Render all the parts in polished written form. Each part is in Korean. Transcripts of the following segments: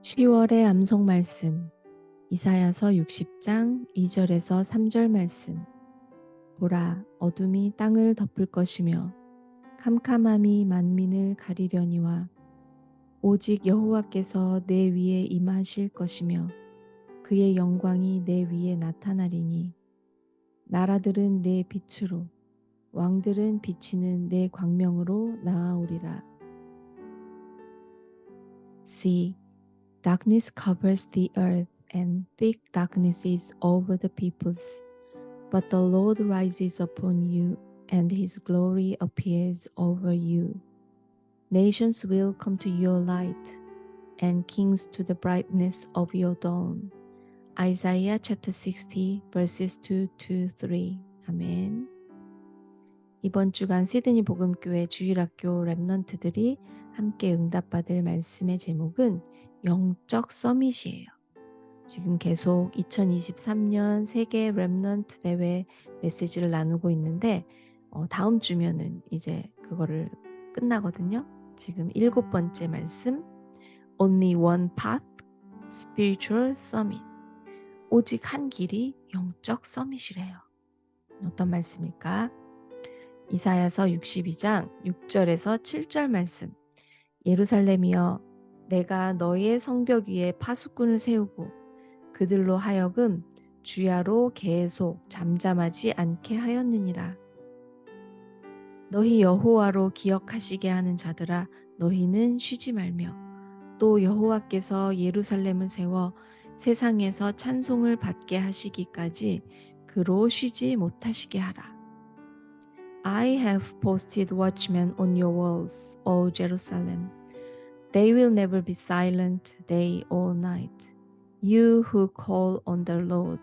10월의 암송 말씀 이사야서 60장 2절에서 3절 말씀. 보라, 어둠이 땅을 덮을 것이며 캄캄함이 만민을 가리려니와 오직 여호와께서 내 위에 임하실 것이며 그의 영광이 내 위에 나타나리니 나라들은 내 빛으로 왕들은 비치는 내 광명으로 나아오리라. See, darkness covers the earth, and thick darkness is over the peoples. But the Lord rises upon you, and his glory appears over you. Nations will come to your light, and kings to the brightness of your dawn. Isaiah chapter 60, verses 2 to 3. 아멘. 이번 주간 시드니 복음교회 주일학교 랩넌트들이 함께 응답받을 말씀의 제목은 영적 서밋이에요. 지금 계속 2023년 세계 랩넌트 대회 메시지를 나누고 있는데 다음 주면은 이제 그거를 끝나거든요. 지금 7번째 말씀 Only one path, spiritual summit. 오직 한 길이 영적 서밋이래요. 어떤 말씀일까? 이사야서 62장 6절에서 7절 말씀. 예루살렘이여, 내가 너희의 성벽 위에 파수꾼을 세우고 그들로 하여금 주야로 계속 잠잠하지 않게 하였느니라. 너희 여호와로 기억하시게 하는 자들아, 너희는 쉬지 말며 또 여호와께서 예루살렘을 세워 세상에서 찬송을 받게 하시기까지 그로 쉬지 못하시게 하라. I have posted watchmen on your walls, O Jerusalem. They will never be silent day or night. You who call on the Lord,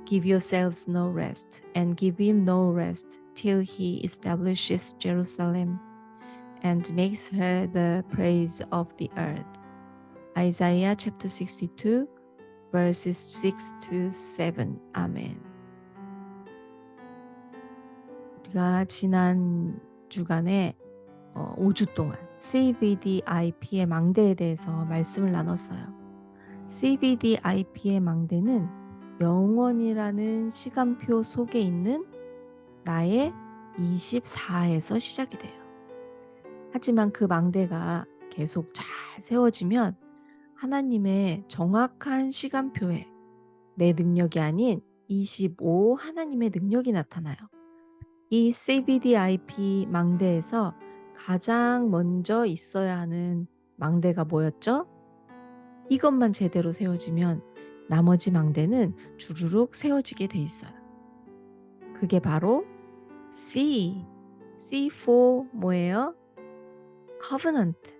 give yourselves no rest, and give him no rest till he establishes Jerusalem and makes her the praise of the earth. Isaiah chapter 62, verses 6 to 7. 아멘. 우리가 지난 주간에 5주 동안 CBDIP의 망대에 대해서 말씀을 나눴어요. CBDIP의 망대는 영원이라는 시간표 속에 있는 나의 24에서 시작이 돼요. 하지만 그 망대가 계속 잘 세워지면 하나님의 정확한 시간표에 내 능력이 아닌 25 하나님의 능력이 나타나요. 이 CBDIP 망대에서 가장 먼저 있어야 하는 망대가 뭐였죠? 이것만 제대로 세워지면 나머지 망대는 주르륵 세워지게 돼 있어요. 그게 바로 C. C for 뭐예요? Covenant.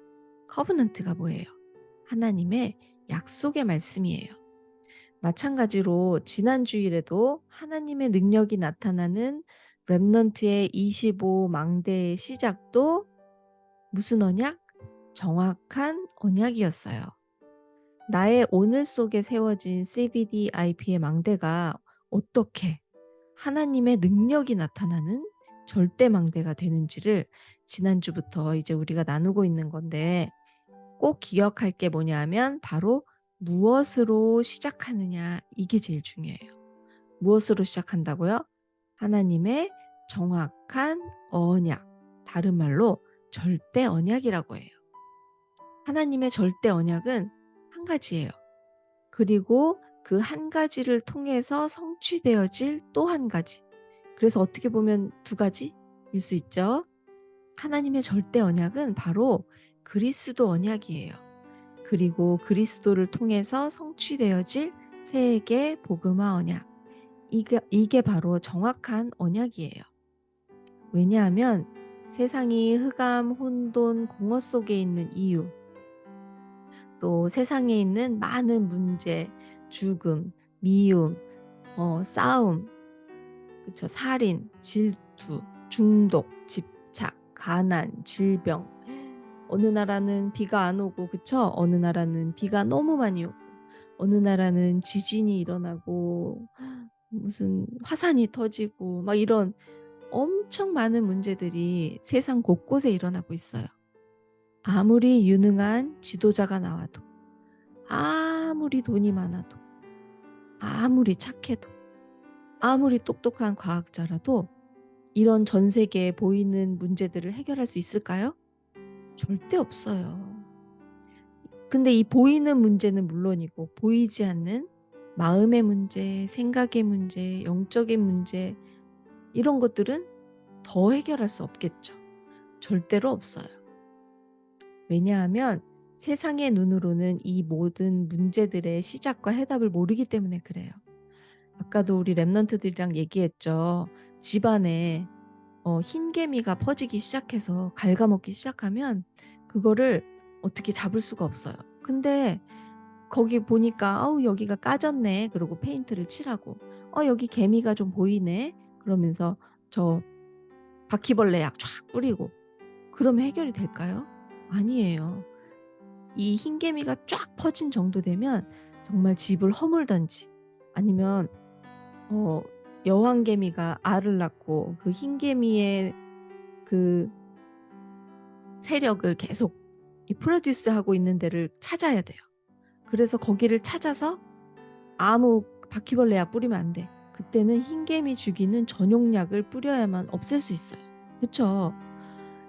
Covenant가 뭐예요? 하나님의 약속의 말씀이에요. 마찬가지로 지난 주일에도 하나님의 능력이 나타나는 렘넌트의 25 망대의 시작도 무슨 언약? 정확한 언약이었어요. 나의 오늘 속에 세워진 CBDIP의 망대가 어떻게 하나님의 능력이 나타나는 절대 망대가 되는지를 지난주부터 이제 우리가 나누고 있는 건데 꼭 기억할 게 뭐냐 하면 바로 무엇으로 시작하느냐, 이게 제일 중요해요. 무엇으로 시작한다고요? 하나님의 정확한 언약, 다른 말로 절대 언약이라고 해요. 하나님의 절대 언약은 한 가지예요. 그리고 그 한 가지를 통해서 성취되어질 또 한 가지. 그래서 어떻게 보면 두 가지일 수 있죠. 하나님의 절대 언약은 바로 그리스도 언약이에요. 그리고 그리스도를 통해서 성취되어질 세계 복음화 언약. 이게 바로 정확한 언약이에요. 왜냐하면 세상이 흑암, 혼돈, 공허 속에 있는 이유, 또 세상에 있는 많은 문제, 죽음, 미움, 싸움, 그쵸? 살인, 질투, 중독, 집착, 가난, 질병. 어느 나라는 비가 안 오고, 그쵸? 어느 나라는 비가 너무 많이 오고, 어느 나라는 지진이 일어나고, 무슨 화산이 터지고, 막 이런 엄청 많은 문제들이 세상 곳곳에 일어나고 있어요. 아무리 유능한 지도자가 나와도, 아무리 돈이 많아도, 아무리 착해도, 아무리 똑똑한 과학자라도 이런 전 세계에 보이는 문제들을 해결할 수 있을까요? 절대 없어요. 근데 이 보이는 문제는 물론이고 보이지 않는 마음의 문제, 생각의 문제, 영적인 문제, 이런 것들은 더 해결할 수 없겠죠. 절대로 없어요. 왜냐하면 세상의 눈으로는 이 모든 문제들의 시작과 해답을 모르기 때문에 그래요. 아까도 우리 랩런트들이랑 얘기했죠. 집안에 흰개미가 퍼지기 시작해서 갉아먹기 시작하면 그거를 어떻게 잡을 수가 없어요. 근데 거기 보니까 '아우 여기가 까졌네.' 그러고 페인트를 칠하고 '여기 개미가 좀 보이네.' 그러면서 저 바퀴벌레 약 쫙 뿌리고 그러면 해결이 될까요? 아니에요. 이 흰개미가 쫙 퍼진 정도 되면 정말 집을 허물든지 아니면 어 여왕개미가 알을 낳고 그 흰개미의 그 세력을 계속 이 프로듀스하고 있는 데를 찾아야 돼요. 그래서 거기를 찾아서 아무 바퀴벌레 약 뿌리면 안 돼. 그때는 흰개미 죽이는 전용약을 뿌려야만 없앨 수 있어요. 그쵸?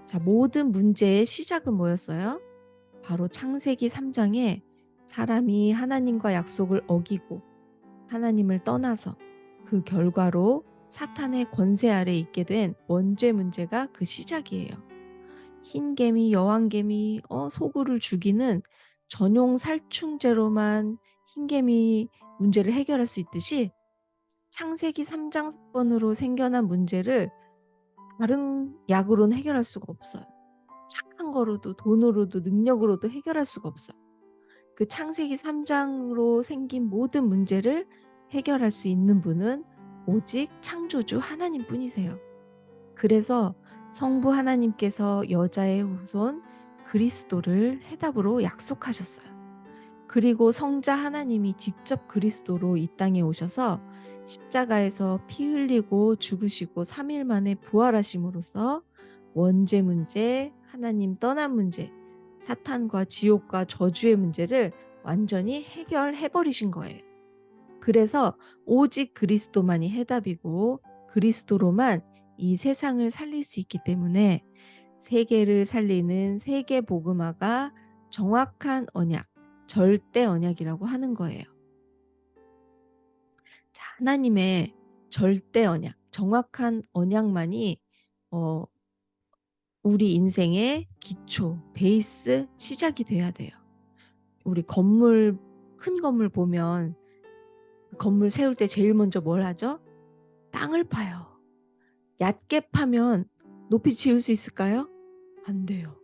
자, 모든 문제의 시작은 뭐였어요? 바로 창세기 3 장에 사람이 하나님과 약속을 어기고 하나님을 떠나서 그 결과로 사탄의 권세 아래 있게 된 원죄 문제가 그 시작이에요. 흰개미, 여왕개미, 소굴을 죽이는 전용 살충제로만 흰개미 문제를 해결할 수 있듯이 창세기 3장 사건으로 생겨난 문제를 다른 약으로는 해결할 수가 없어요. 착한 거로도 돈으로도 능력으로도 해결할 수가 없어요. 그 창세기 3 장으로 생긴 모든 문제를 해결할 수 있는 분은 오직 창조주 하나님뿐이세요. 그래서 성부 하나님께서 여자의 후손 그리스도를 해답으로 약속하셨어요. 그리고 성자 하나님이 직접 그리스도로 이 땅에 오셔서 십자가에서 피 흘리고 죽으시고 3일 만에 부활하심으로써 원죄 문제, 하나님 떠난 문제, 사탄과 지옥과 저주의 문제를 완전히 해결해 버리신 거예요. 그래서 오직 그리스도만이 해답이고 그리스도로만 이 세상을 살릴 수 있기 때문에 세계를 살리는 세계 복음화가 정확한 언약, 절대 언약이라고 하는 거예요. 자, 하나님의 절대 언약, 정확한 언약만이 어 우리 인생의 기초, 베이스, 시작이 돼야 돼요. 우리 건물, 큰 건물 보면 그 건물 세울 때 제일 먼저 뭘 하죠? 땅을 파요. 얕게 파면 높이 지을 수 있을까요? 안 돼요.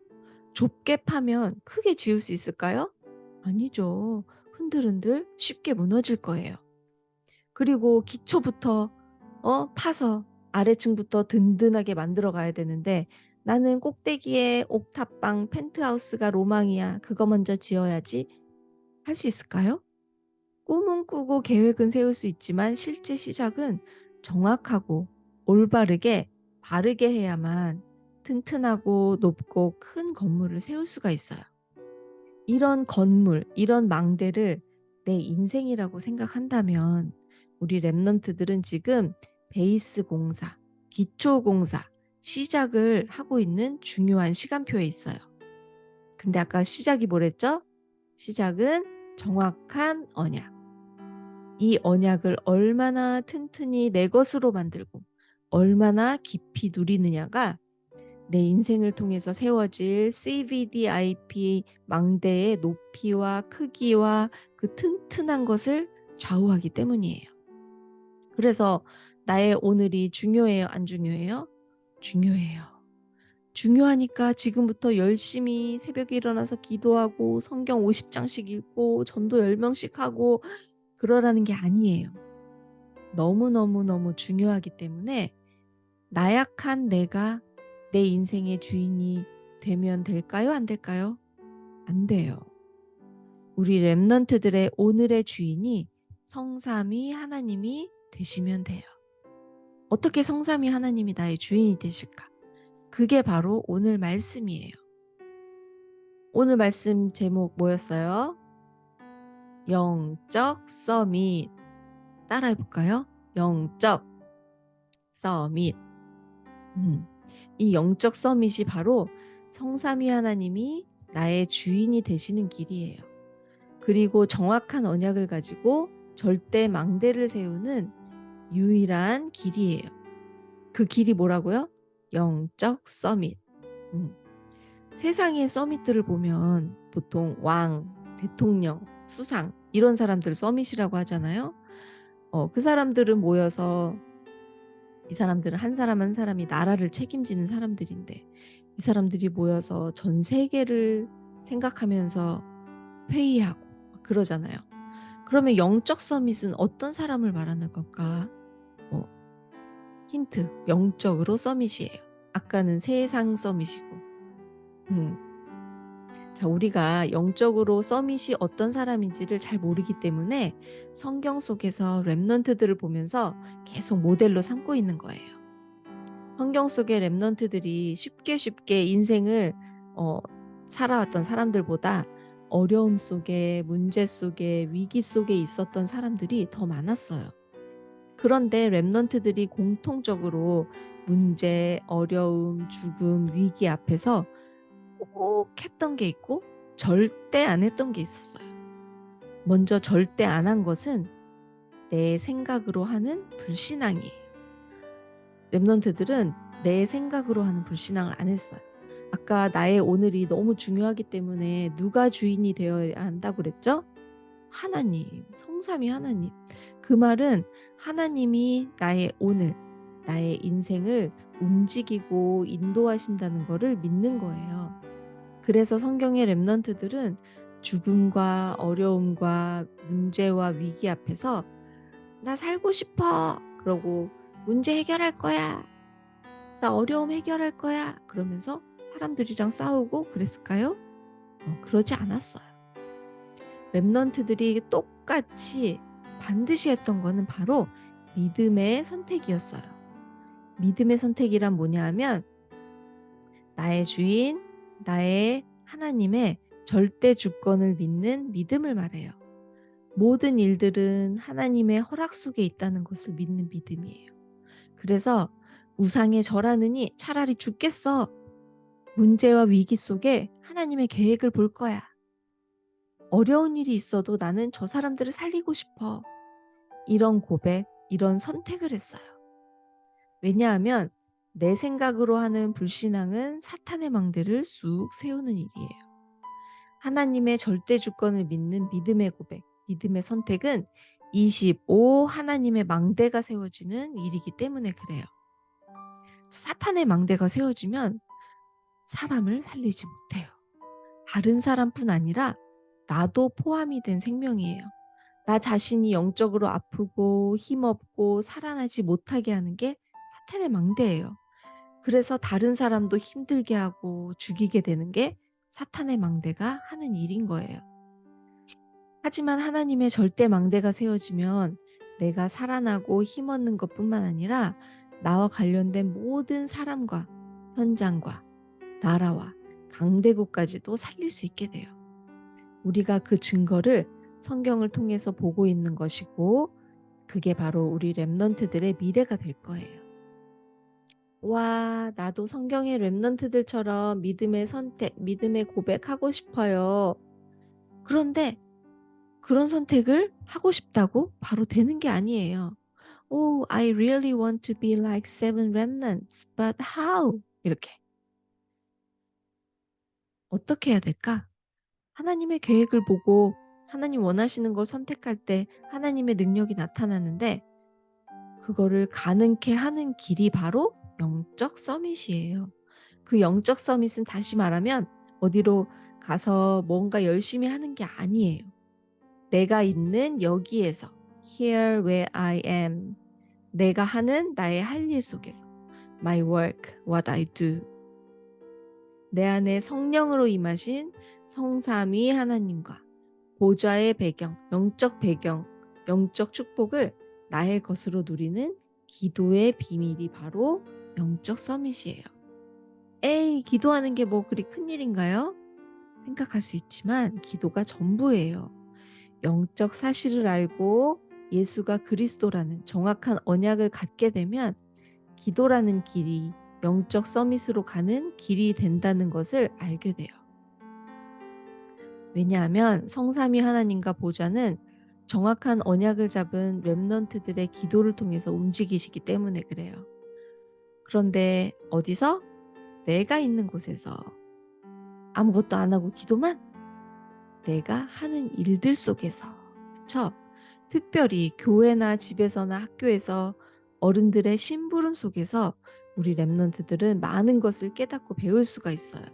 좁게 파면 크게 지을 수 있을까요? 아니죠. 흔들흔들 쉽게 무너질 거예요. 그리고 기초부터 파서 아래층부터 든든하게 만들어 가야 되는데 '나는 꼭대기에 옥탑방 펜트하우스가 로망이야. 그거 먼저 지어야지.' 할 수 있을까요? 꿈은 꾸고 계획은 세울 수 있지만 실제 시작은 정확하고 올바르게 바르게 해야만 튼튼하고 높고 큰 건물을 세울 수가 있어요. 이런 건물, 이런 망대를 내 인생이라고 생각한다면 우리 랩런트들은 지금 베이스 공사, 기초 공사, 시작을 하고 있는 중요한 시간표에 있어요. 근데 아까 시작이 뭐랬죠? 시작은 정확한 언약. 이 언약을 얼마나 튼튼히 내 것으로 만들고 얼마나 깊이 누리느냐가 내 인생을 통해서 세워질 CVDIP 망대의 높이와 크기와 그 튼튼한 것을 좌우하기 때문이에요. 그래서 나의 오늘이 중요해요? 안 중요해요? 중요해요. 중요하니까 지금부터 열심히 새벽에 일어나서 기도하고 성경 50장씩 읽고 전도 10명씩 하고 그러라는 게 아니에요. 너무너무너무 중요하기 때문에 나약한 내가 내 인생의 주인이 되면 될까요? 안 될까요? 안 돼요. 우리 랩런트들의 오늘의 주인이 성삼위 하나님이 되시면 돼요. 어떻게 성삼위 하나님이 나의 주인이 되실까? 그게 바로 오늘 말씀이에요. 오늘 말씀 제목 뭐였어요? 영적 서밋. 따라해 볼까요? 영적 서밋. 음. 이 영적 서밋이 바로 성삼위 하나님이 나의 주인이 되시는 길이에요. 그리고 정확한 언약을 가지고 절대 망대를 세우는 유일한 길이에요. 그 길이 뭐라고요? 영적 서밋. 음. 세상의 서밋들을 보면 보통 왕, 대통령, 수상 이런 사람들을 서밋이라고 하잖아요. 그 사람들은 모여서 이 사람들은 한 사람 한 사람이 나라를 책임지는 사람들인데 이 사람들이 모여서 전 세계를 생각하면서 회의하고 막 그러잖아요. 그러면 영적 서밋은 어떤 사람을 말하는 걸까? 어, 힌트. 영적으로 서밋이에요. 아까는 세상 서밋이고. 음. 자, 우리가 영적으로 서밋이 어떤 사람인지를 잘 모르기 때문에 성경 속에서 렘넌트들을 보면서 계속 모델로 삼고 있는 거예요. 성경 속의 렘넌트들이 쉽게 인생을 어, 살아왔던 사람들보다 어려움 속에, 문제 속에, 위기 속에 있었던 사람들이 더 많았어요. 그런데 렘넌트들이 공통적으로 문제, 어려움, 죽음, 위기 앞에서 꼭 했던 게 있고 절대 안 했던 게 있었어요. 먼저 절대 안 한 것은 내 생각으로 하는 불신앙이에요. 렘넌트들은 내 생각으로 하는 불신앙을 안 했어요. 아까 나의 오늘이 너무 중요하기 때문에 누가 주인이 되어야 한다고 그랬죠? 하나님, 성삼위 하나님. 그 말은 하나님이 나의 오늘, 나의 인생을 움직이고 인도하신다는 거를 믿는 거예요. 그래서 성경의 렘넌트들은 죽음과 어려움과 문제와 위기 앞에서 나 살고 싶어. 그러고 문제 해결할 거야. 나 어려움 해결할 거야. 그러면서 사람들이랑 싸우고 그랬을까요? 그러지 않았어요. 렘넌트들이 똑같이 반드시 했던 거는 바로 믿음의 선택이었어요. 믿음의 선택이란 뭐냐 하면 나의 주인, 나의 하나님의 절대 주권을 믿는 믿음을 말해요. 모든 일들은 하나님의 허락 속에 있다는 것을 믿는 믿음이에요. 그래서 우상에 절하느니 차라리 죽겠어. 문제와 위기 속에 하나님의 계획을 볼 거야. 어려운 일이 있어도 나는 저 사람들을 살리고 싶어. 이런 고백, 이런 선택을 했어요. 왜냐하면 내 생각으로 하는 불신앙은 사탄의 망대를 쑥 세우는 일이에요. 하나님의 절대 주권을 믿는 믿음의 고백, 믿음의 선택은 25 하나님의 망대가 세워지는 일이기 때문에 그래요. 사탄의 망대가 세워지면 사람을 살리지 못해요. 다른 사람뿐 아니라 나도 포함이 된 생명이에요. 나 자신이 영적으로 아프고 힘없고 살아나지 못하게 하는 게 사탄의 망대예요. 그래서 다른 사람도 힘들게 하고 죽이게 되는 게 사탄의 망대가 하는 일인 거예요. 하지만 하나님의 절대 망대가 세워지면 내가 살아나고 힘없는 것뿐만 아니라 나와 관련된 모든 사람과 현장과 나라와 강대국까지도 살릴 수 있게 돼요. 우리가 그 증거를 성경을 통해서 보고 있는 것이고 그게 바로 우리 렘넌트들의 미래가 될 거예요. 와, 나도 성경의 렘넌트들처럼 믿음의 선택, 믿음의 고백하고 싶어요. 그런데 그런 선택을 하고 싶다고 바로 되는 게 아니에요. Oh, I really want to be like seven remnants, but how? 이렇게. 어떻게 해야 될까? 하나님의 계획을 보고 하나님 원하시는 걸 선택할 때 하나님의 능력이 나타나는데 그거를 가능케 하는 길이 바로 영적 서밋이에요. 그 영적 서밋은 다시 말하면 어디로 가서 뭔가 열심히 하는 게 아니에요. 내가 있는 여기에서 here where I am 내가 하는 나의 할 일 속에서 my work, what I do 내 안에 성령으로 임하신 성삼위 하나님과 보좌의 배경, 영적 축복을 나의 것으로 누리는 기도의 비밀이 바로 영적 서밋이에요. 에이, 기도하는 게 뭐 그리 큰일인가요? 생각할 수 있지만 기도가 전부예요. 영적 사실을 알고 예수가 그리스도라는 정확한 언약을 갖게 되면 기도라는 길이 영적 서밋으로 가는 길이 된다는 것을 알게 돼요. 왜냐하면 성삼위 하나님과 보좌는 정확한 언약을 잡은 렘넌트들의 기도를 통해서 움직이시기 때문에 그래요. 그런데 어디서? 내가 있는 곳에서 아무것도 안 하고 기도만? 내가 하는 일들 속에서. 그쵸? 특별히 교회나 집에서나 학교에서 어른들의 심부름 속에서 우리 렘넌트들은 많은 것을 깨닫고 배울 수가 있어요.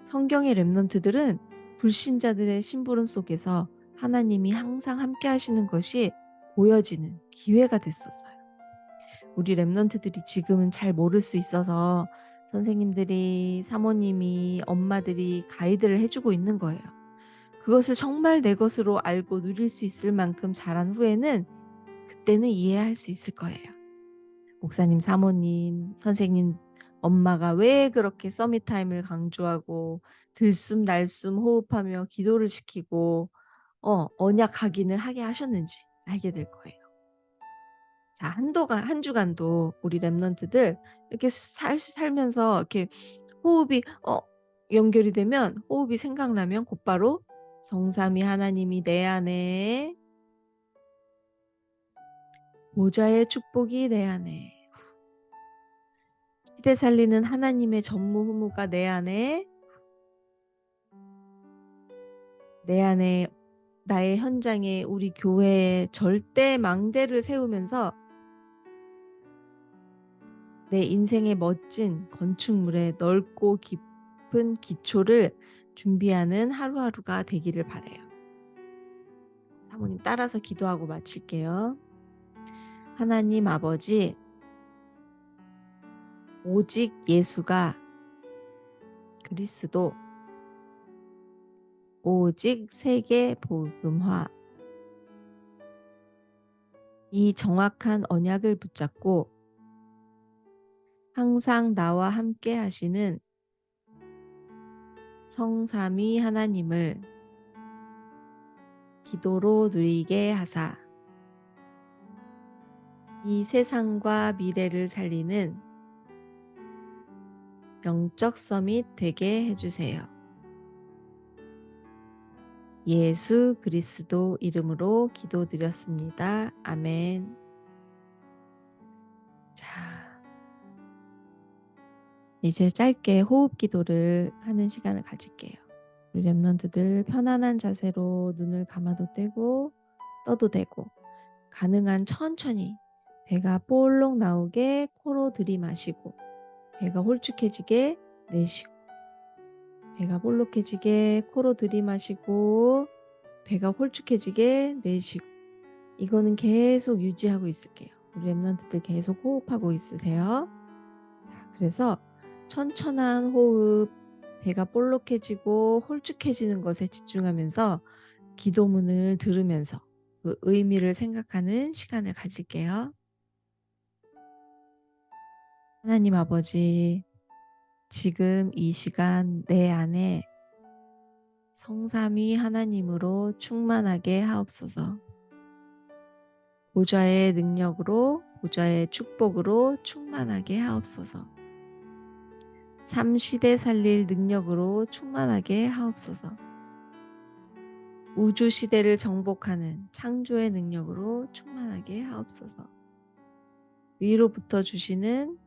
성경의 렘넌트들은 불신자들의 심부름 속에서 하나님이 항상 함께 하시는 것이 보여지는 기회가 됐었어요. 우리 렘넌트들이 지금은 잘 모를 수 있어서 선생님들이, 사모님이, 엄마들이 가이드를 해주고 있는 거예요. 그것을 정말 내 것으로 알고 누릴 수 있을 만큼 자란 후에는 그때는 이해할 수 있을 거예요. 목사님, 사모님, 선생님, 엄마가 왜 그렇게 서밋타임을 강조하고 들숨 날숨 호흡하며 기도를 시키고 언약 각인을 하게 하셨는지 알게 될 거예요. 자, 한 주간도 우리 렘넌트들 이렇게 살면서 이렇게 호흡이 연결이 되면, 호흡이 생각나면 곧바로 성삼위 하나님이 내 안에, 보좌의 축복이 내 안에, 시대 살리는 하나님의 전무후무가 내 안에 나의 현장에 우리 교회에 절대 망대를 세우면서 내 인생의 멋진 건축물에 넓고 깊은 기초를 준비하는 하루하루가 되기를 바라요. 사모님 따라서 기도하고 마칠게요. 하나님 아버지, 오직 예수가 그리스도, 오직 세계 복음화, 이 정확한 언약을 붙잡고 항상 나와 함께 하시는 성삼위 하나님을 기도로 누리게 하사 이 세상과 미래를 살리는 영적 서밋 되게 해주세요. 예수 그리스도 이름으로 기도드렸습니다. 아멘. 자, 이제 짧게 호흡 기도를 하는 시간을 가질게요. 우리 렘넌트들 편안한 자세로 눈을 감아도 되고 떠도 되고, 가능한 천천히 배가 볼록 나오게 코로 들이마시고 배가 홀쭉해지게 내쉬고, 배가 볼록해지게 코로 들이마시고 배가 홀쭉해지게 내쉬고, 이거는 계속 유지하고 있을게요. 우리 렘넌트들 계속 호흡하고 있으세요. 자, 그래서 천천한 호흡, 배가 볼록해지고 홀쭉해지는 것에 집중하면서 기도문을 들으면서 그 의미를 생각하는 시간을 가질게요. 하나님 아버지, 지금 이 시간 내 안에 성삼위 하나님으로 충만하게 하옵소서. 보좌의 능력으로, 보좌의 축복으로 충만하게 하옵소서. 삼시대 살릴 능력으로 충만하게 하옵소서. 우주 시대를 정복하는 창조의 능력으로 충만하게 하옵소서. 위로부터 주시는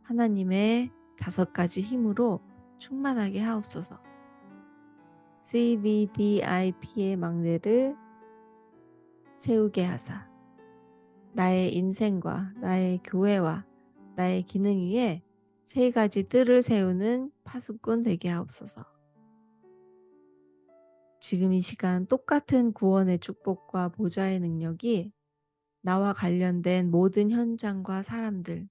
하나님의 5가지 힘으로 충만하게 하옵소서. CVDIP의 망대를 세우게 하사 나의 인생과 나의 교회와 나의 기능 위에 3가지 뜰을 세우는 파수꾼 되게 하옵소서. 지금 이 시간 똑같은 구원의 축복과 보좌의 능력이 나와 관련된 모든 현장과 사람들,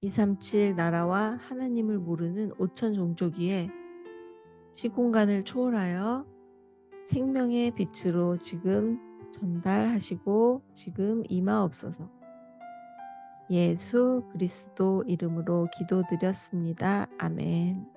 237 나라와 하나님을 모르는 5천 종족 위에 시공간을 초월하여 생명의 빛으로 지금 전달하시고 지금 임하옵소서. 예수 그리스도 이름으로 기도드렸습니다. 아멘.